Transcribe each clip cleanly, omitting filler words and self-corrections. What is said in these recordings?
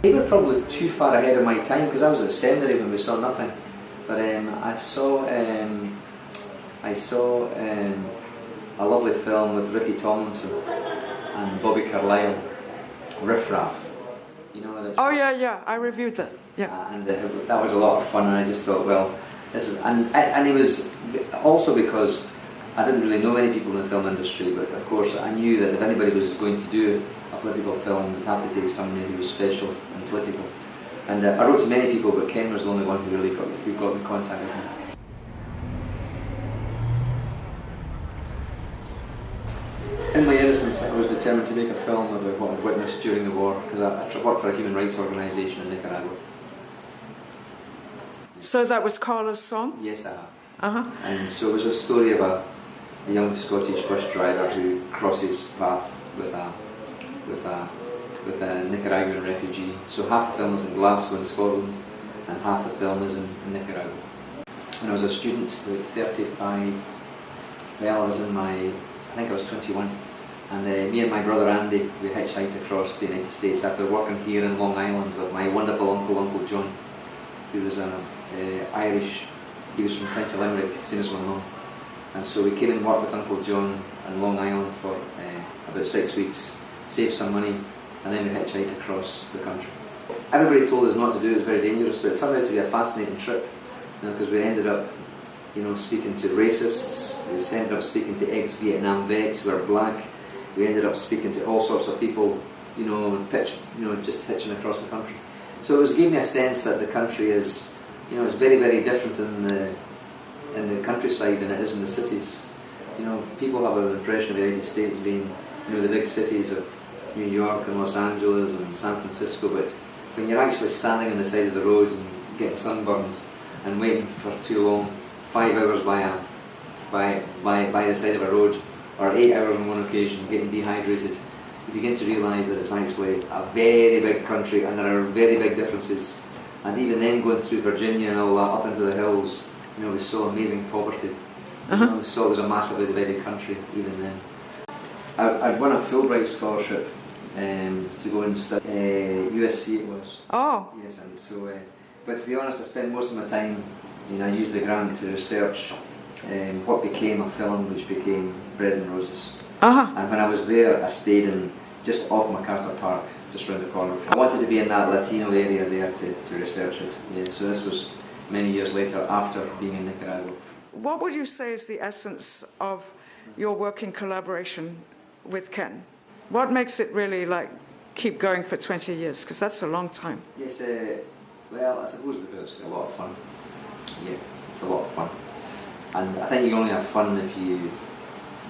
They were probably too far ahead of my time because I was at seminary when we saw nothing. But I saw a lovely film with Ricky Tomlinson and Bobby Carlyle, Riff Raff. You know. Oh yeah, I reviewed that. Yeah. And that was a lot of fun, and I just thought, well, this is, and it was also because I didn't really know many people in the film industry, but of course I knew that if anybody was going to do a political film, they'd have to take somebody who was special and political. And I wrote to many people, but Ken was the only one who really got in contact with me. In my innocence, I was determined to make a film about what I'd witnessed during the war, because I worked for a human rights organisation in Nicaragua. So that was Carla's song? Yes, I have. And so it was a story of a young Scottish bus driver who crosses path with a Nicaraguan refugee. So half the film is in Glasgow in Scotland, and half the film is in Nicaragua. When I was a student, about 35, well, I think I was 21, and me and my brother Andy, we hitchhiked across the United States after working here in Long Island with my wonderful uncle, Uncle John, who was Irish. He was from County Limerick, same as my mum. And so we came and worked with Uncle John in Long Island for about 6 weeks, saved some money, and then we hitchhiked across the country. Everybody told us not to do it, it was very dangerous, but it turned out to be a fascinating trip, because we ended up speaking to racists, we ended up speaking to ex-Vietnam vets who were black, we ended up speaking to all sorts of people, just hitching across the country. So it gave me a sense that the country is, it's very, very different in the countryside than it is in the cities. People have an impression of the United States being, the big cities of New York and Los Angeles and San Francisco, but when you're actually standing on the side of the road and getting sunburned and waiting for too long, 5 hours by the side of a road, or 8 hours on one occasion, getting dehydrated, you begin to realise that it's actually a very big country and there are very big differences. And even then, going through Virginia and all that, up into the hills, we saw amazing poverty. We saw it was a massively divided country even then. I'd won a Fulbright scholarship to go and study USC it was. Oh. Yes, and so, but to be honest, I spent most of my time, I used the grant to research what became a film which became Bread and Roses. And when I was there, I stayed in just off MacArthur Park, just round the corner. I wanted to be in that Latino area there to research it. Yeah, so this was many years later, after being in Nicaragua. What would you say is the essence of your working collaboration with Ken? What makes it really keep going for 20 years? Because that's a long time. Yes, well, I suppose because it's a lot of fun. Yeah, it's a lot of fun. And I think you only have fun if you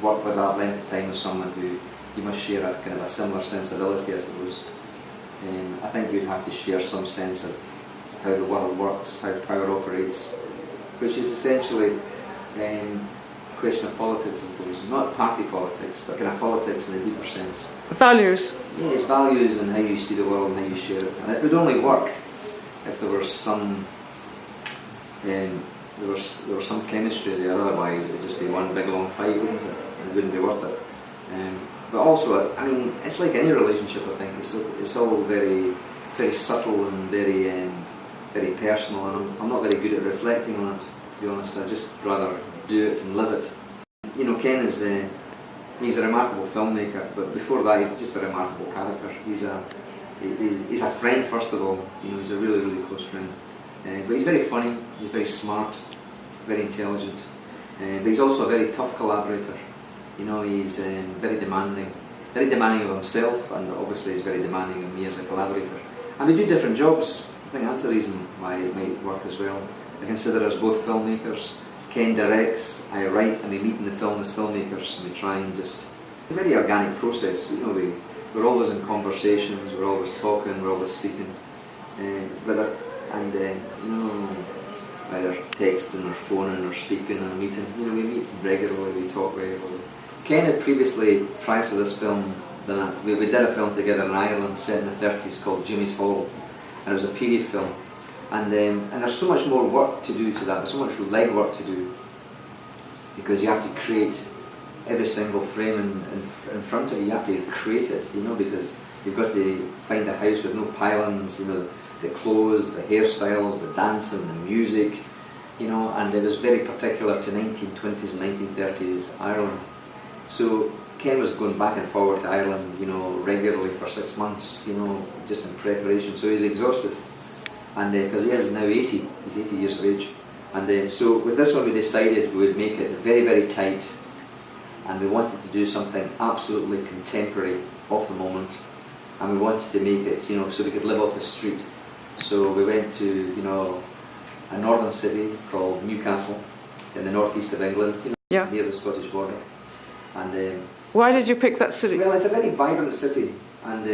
work with that length of time with someone who you must share a kind of a similar sensibility, I suppose. I think you'd have to share some sense of how the world works, how power operates, which is essentially a question of politics, I suppose. Not party politics, but kind of politics in a deeper sense. Values. Yeah, it's values and how you see the world and how you share it. And it would only work if there was some there was some chemistry there. Otherwise, it would just be one big long fight, wouldn't it? And it wouldn't be worth it. But also, I mean, it's like any relationship. I think it's all very, very subtle and very, very personal. And I'm not very good at reflecting on it, to be honest. I just rather do it and live it. Ken is he's a remarkable filmmaker, but before that, he's just a remarkable character. He's a friend, first of all. He's a really, really close friend. But he's very funny. He's very smart, very intelligent. But he's also a very tough collaborator. He's very demanding of himself, and obviously he's very demanding of me as a collaborator. And we do different jobs. I think that's the reason why it might work as well. I consider us both filmmakers. Ken directs, I write, and we meet in the film as filmmakers, and we try and just... It's a very organic process. We're always in conversations, we're always talking, we're always speaking. Either texting or phoning or speaking or meeting. We meet regularly, we talk regularly. Ken had previously, prior to this film, we did a film together in Ireland set in the 30s called Jimmy's Hall, and it was a period film. And there's so much more work to do to that, there's so much legwork to do, because you have to create every single frame in front of you, you have to create it, because You've got to find a house with no pylons, you know, the clothes, the hairstyles, the dancing, the music, you know, and it was very particular to 1920s and 1930s Ireland. So Ken was going back and forward to Ireland, you know, regularly for 6 months, you know, just in preparation. So he's exhausted, and because he is now 80, he's 80 years of age. And so with this one we decided we would make it very, very tight, and we wanted to do something absolutely contemporary, of the moment, and we wanted to make it, you know, so we could live off the street. So we went to, you know, a northern city called Newcastle in the northeast of England, you know, near the Scottish border. And why did you pick that city? well, it's a very vibrant city, and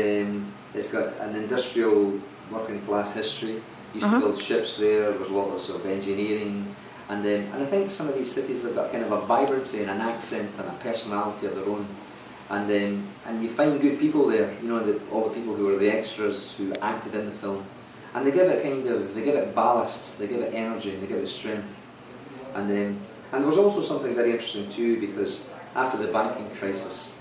it's got an industrial working class history. Used to build ships there. There was lots of engineering, and I think some of these cities, they've got kind of a vibrancy and an accent and a personality of their own. And you find good people there, you know, all the people who were the extras who acted in the film, and they give it ballast, they give it energy, and they give it strength. And there was also something very interesting too, because after the banking crisis,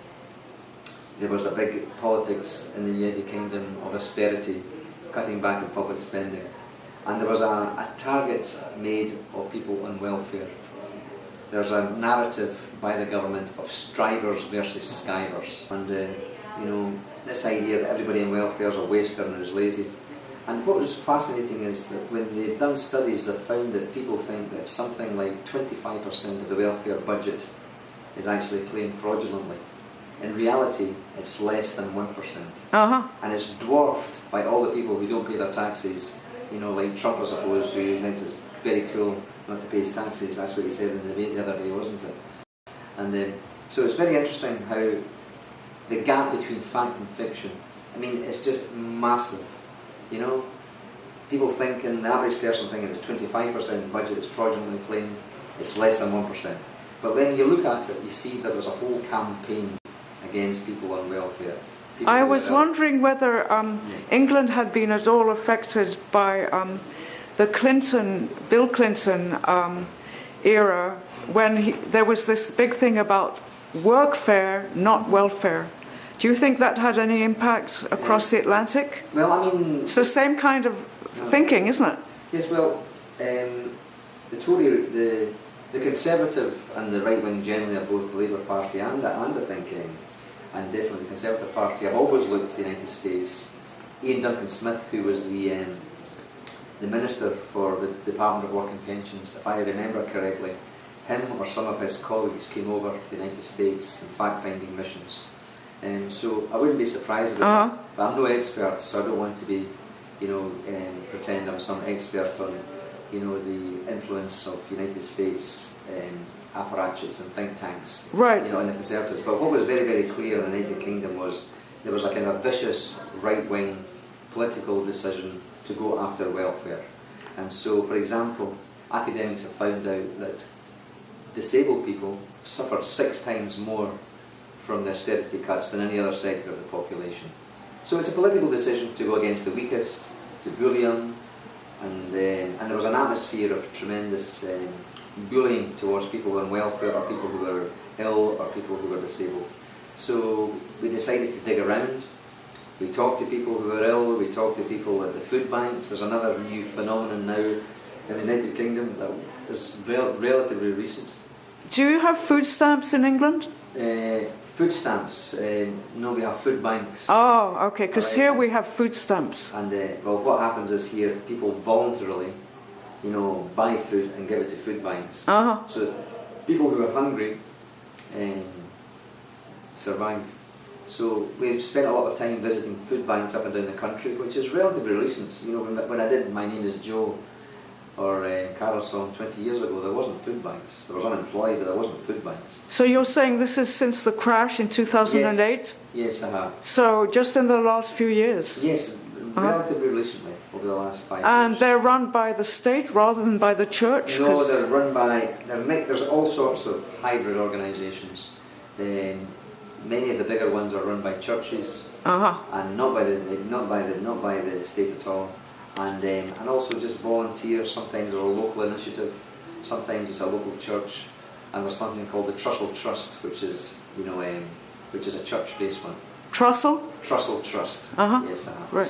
there was a big politics in the United Kingdom of austerity, cutting back in public spending, and there was a target made of people on welfare. There's a narrative by the government of Strivers versus Shirkers, and you know, this idea that everybody in welfare is a waster and is lazy. And what was fascinating is that when they've done studies, they've found that people think that something like 25% of the welfare budget is actually claimed fraudulently. In reality, it's less than 1%. And it's dwarfed by all the people who don't pay their taxes, you know, like Trump, I suppose, who thinks it's very cool not to pay his taxes. That's what he said in the debate the other day, wasn't it? And so it's very interesting how the gap between fact and fiction, I mean, it's just massive, you know. People thinking, the average person thinking it's 25% budget is fraudulently claimed, it's less than 1%. But when you look at it, you see there was a whole campaign against people on welfare. I was wondering whether England had been at all affected by the Bill Clinton era, when there was this big thing about workfare, not welfare. Do you think that had any impact across the Atlantic? Well, I mean, it's the same kind of thinking, isn't it? Yes. Well, the Tory, the Conservative and the right wing generally of both the Labour Party and I think, and definitely the Conservative Party, have always looked to the United States. Ian Duncan Smith, who was the Minister for the Department of Work and Pensions, if I remember correctly, him or some of his colleagues came over to the United States in fact-finding missions. So I wouldn't be surprised about that, but I'm no expert, so I don't want to be, you know, pretend I'm some expert on, you know, the influence of United States apparatchiks and think tanks, right, you know, in the Conservatives. But what was very, very clear in the United Kingdom was there was a kind of vicious right-wing political decision to go after welfare. And so, for example, academics have found out that disabled people suffered 6 times more from the austerity cuts than any other sector of the population. So it's a political decision to go against the weakest, to bully them, and there was an atmosphere of tremendous bullying towards people on welfare, or people who were ill, or people who were disabled. So we decided to dig around. We talked to people who were ill, we talked to people at the food banks. There's another new phenomenon now in the United Kingdom that is relatively recent. Do you have food stamps in England? Food stamps? No, we have food banks. Oh, okay, because here we have food stamps. And well, what happens is here, people voluntarily, you know, buy food and give it to food banks. So people who are hungry survive. So we've spent a lot of time visiting food banks up and down the country, which is relatively recent. You know, when I did My Name is Joe or Carol Song 20 years ago, there wasn't food banks. There was unemployed, but there wasn't food banks. So you're saying this is since the crash in 2008? Yes, I have. So just in the last few years? Yes, relatively recently, over the last 5 years. And they're run by the state rather than by the church? No, they're run by, there's all sorts of hybrid organisations. Many of the bigger ones are run by churches, and not by the state at all. And also just volunteers. Sometimes they're a local initiative, sometimes it's a local church, and there's something called the Trussell Trust, which is, you know, which is a church-based one. Trussell? Trussell Trust. Yes, Right.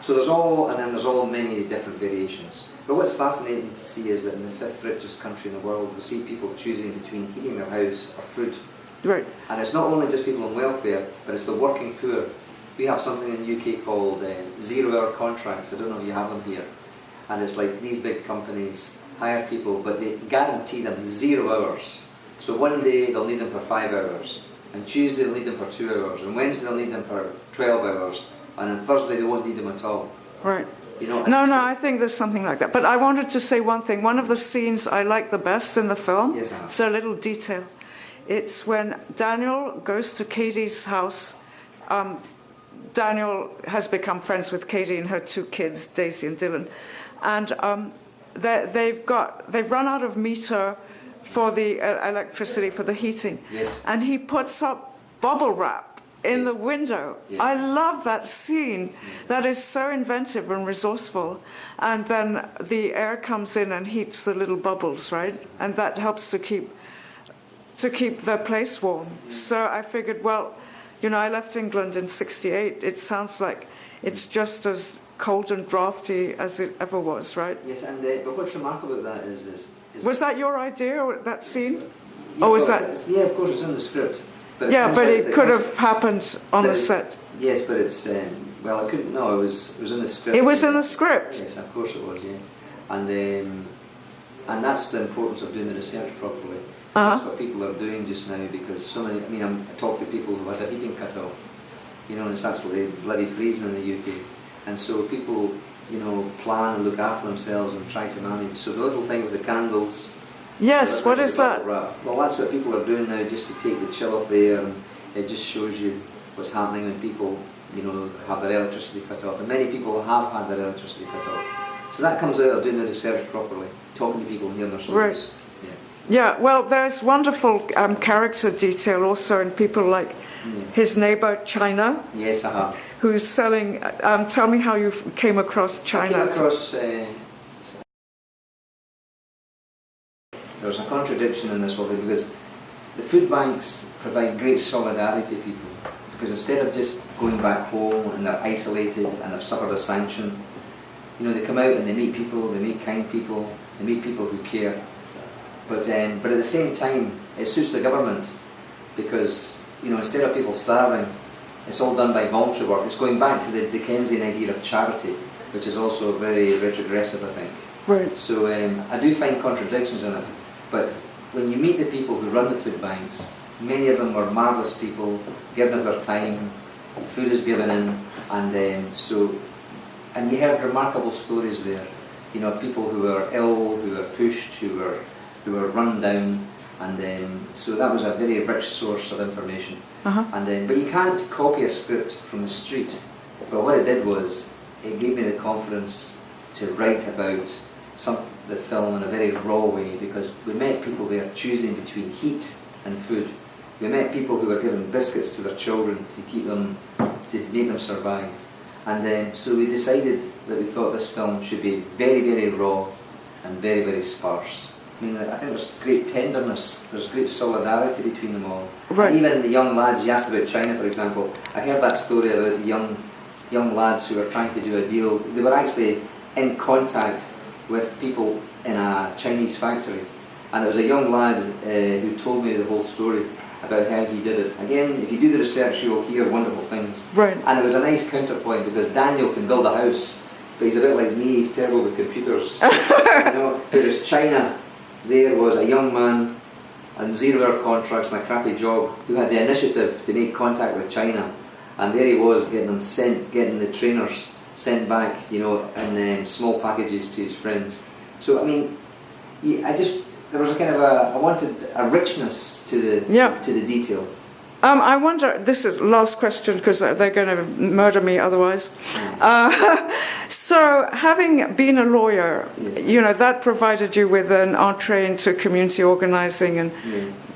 So there's all many different variations. But what's fascinating to see is that in the 5th richest country in the world, we see people choosing between heating their house or food. Right. And it's not only just people on welfare, but it's the working poor. We have something in the UK called zero-hour contracts. I don't know if you have them here. And it's like these big companies hire people, but they guarantee them 0 hours. So one day they'll need them for 5 hours, and Tuesday they'll need them for 2 hours, and Wednesday they'll need them for 12 hours, and on Thursday they won't need them at all. Right. You know, No, I think there's something like that. But I wanted to say one thing. One of the scenes I like the best in the film, yes, it's a little detail. It's when Daniel goes to Katie's house. Daniel has become friends with Katie and her 2 kids, Daisy and Dylan. And they've run out of meter for the electricity, for the heating. Yes. And he puts up bubble wrap in the window. Yes. I love that scene. That is so inventive and resourceful. And then the air comes in and heats the little bubbles, right? And that helps to keep the place warm. So I figured, well, you know, I left England in '68. It sounds like it's just as cold and drafty as it ever was, right? Yes, and but what's remarkable about that is was that your idea, or that scene? Yeah, or was that? Yeah, of course, it's in the script. But it could have happened on the set. Yes, but it's well, it couldn't. No, it was in the script. It was in the script. Yes, of course it was. Yeah, and that's the importance of doing the research properly. That's what people are doing just now, because so many. I mean, I talk to people who had a heating cut off, you know, and it's absolutely bloody freezing in the UK, and so people, you know, plan and look after themselves and try to manage. So the little thing with the candles. Yes, what is that? Well, that's what people are doing now, just to take the chill off the air, and it just shows you what's happening when people, you know, have their electricity cut off. And many people have had their electricity cut off. So that comes out of doing the research properly, talking to people and hearing their stories. Right. Yeah, well, there's wonderful character detail also in people like his neighbour, China. Yes, I have. Who's selling... tell me how you came across China. I came across... there's a contradiction in this whole thing, because the food banks provide great solidarity to people, because instead of just going back home and they're isolated and they've suffered a sanction, you know, they come out and they meet people, they meet kind people, they meet people who care. But at the same time, it suits the government, because, you know, instead of people starving, it's all done by voluntary work. It's going back to the Dickensian idea of charity, which is also very retrogressive, I think. Right. So I do find contradictions in it. But when you meet the people who run the food banks, many of them were marvellous people, given of their time, food is given in, and you heard remarkable stories there. You know, people who were ill, who were pushed, who were run down, and so that was a very rich source of information. But you can't copy a script from the street. But what it did was, it gave me the confidence to write about the film in a very raw way, because we met people there choosing between heat and food. We met people who were giving biscuits to their children to make them survive. And so we decided that we thought this film should be very, very raw and very, very sparse. I mean, I think there's great tenderness, there's great solidarity between them all. Right. And even the young lads, you asked about China, for example, I heard that story about the young lads who were trying to do a deal. They were actually in contact with people in a Chinese factory. And it was a young lad who told me the whole story about how he did it. Again, if you do the research, you'll hear wonderful things. Right. And it was a nice counterpoint, because Daniel can build a house, but he's a bit like me, he's terrible with computers. You know, whereas China, there was a young man on 0-hour contracts and a crappy job who had the initiative to make contact with China, and there he was getting the trainers sent back, you know, in small packages to his friends. So I mean, there was a kind of I wanted a richness to the detail. I wonder, this is last question, because they're going to murder me otherwise. So, having been a lawyer, yes, you know, that provided you with an entree into community organizing and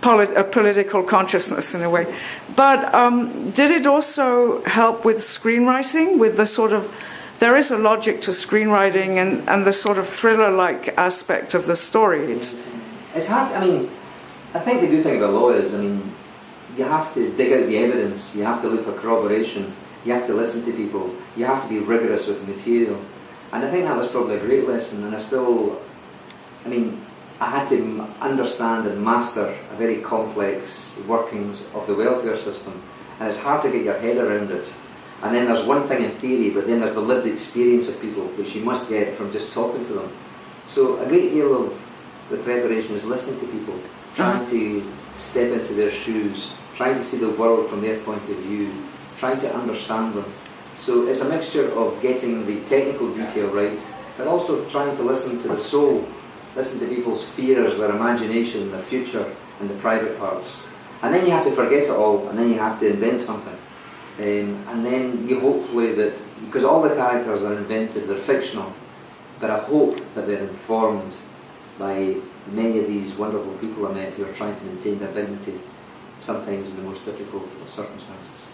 a political consciousness in a way. But did it also help with screenwriting, with the sort of, there is a logic to screenwriting and the sort of thriller-like aspect of the story. It's hard, I mean, I think the good thing about law is, I mean, you have to dig out the evidence, you have to look for corroboration, you have to listen to people, you have to be rigorous with the material. And I think that was probably a great lesson, and I had to understand and master a very complex workings of the welfare system, and it's hard to get your head around it. And then there's one thing in theory, but then there's the lived experience of people, which you must get from just talking to them. So a great deal of the preparation is listening to people, trying to step into their shoes, trying to see the world from their point of view, trying to understand them. So it's a mixture of getting the technical detail right, but also trying to listen to the soul, listen to people's fears, their imagination, their future, and the private parts. And then you have to forget it all, and then you have to invent something. And then you hopefully that, because all the characters are invented, they're fictional, but I hope that they're informed by many of these wonderful people I met who are trying to maintain their dignity, sometimes in the most difficult of circumstances.